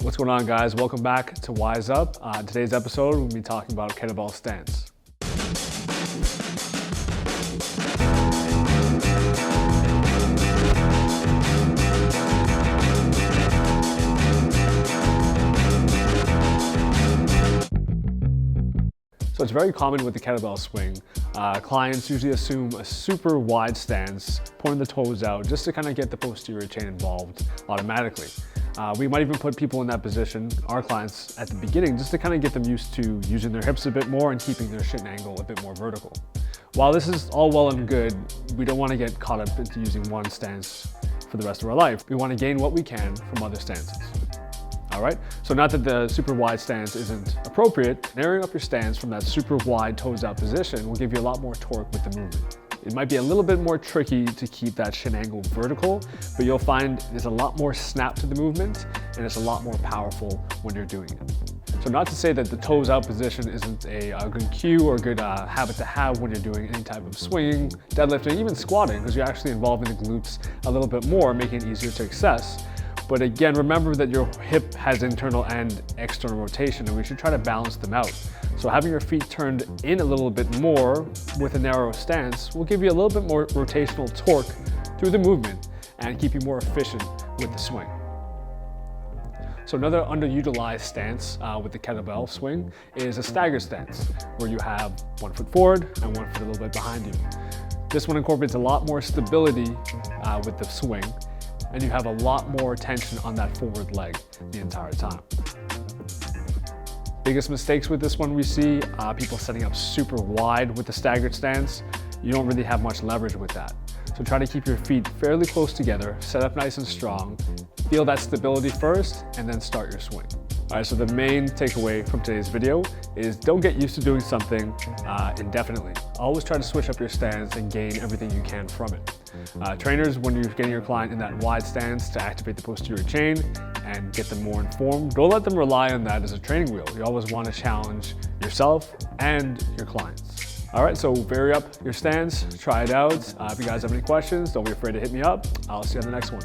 What's going on, guys? Welcome back to Wise Up. Today's episode, we'll be talking about Kettlebell Stance. So it's very common with the kettlebell swing. Clients usually assume a super wide stance, pointing the toes out just to kind of get the posterior chain involved automatically. We might even put people in that position, our clients, at the beginning, just to kind of get them used to using their hips a bit more and keeping their shin angle a bit more vertical. While this is all well and good, we don't want to get caught up into using one stance for the rest of our life. We want to gain what we can from other stances. All right, so not that the super wide stance isn't appropriate, narrowing up your stance from that super wide toes out position will give you a lot more torque with the movement. It might be a little bit more tricky to keep that shin angle vertical, but you'll find there's a lot more snap to the movement and it's a lot more powerful when you're doing it. So not to say that the toes out position isn't a good cue or a good habit to have when you're doing any type of swinging, deadlifting, even squatting, because you're actually involving the glutes a little bit more, making it easier to access. But again, remember that your hip has internal and external rotation, and we should try to balance them out. So having your feet turned in a little bit more with a narrow stance will give you a little bit more rotational torque through the movement and keep you more efficient with the swing. So another underutilized stance with the kettlebell swing is a stagger stance, where you have 1 foot forward and 1 foot a little bit behind you. This one incorporates a lot more stability with the swing, and you have a lot more tension on that forward leg the entire time. Biggest mistakes with this one we see, people setting up super wide with the staggered stance. You don't really have much leverage with that. So try to keep your feet fairly close together, set up nice and strong, feel that stability first, and then start your swing. All right, so the main takeaway from today's video is don't get used to doing something indefinitely. Always try to switch up your stance and gain everything you can from it. Trainers, when you're getting your client in that wide stance to activate the posterior chain and get them more informed, don't let them rely on that as a training wheel. You always want to challenge yourself and your clients. All right, so vary up your stance, try it out. If you guys have any questions, don't be afraid to hit me up. I'll see you on the next one.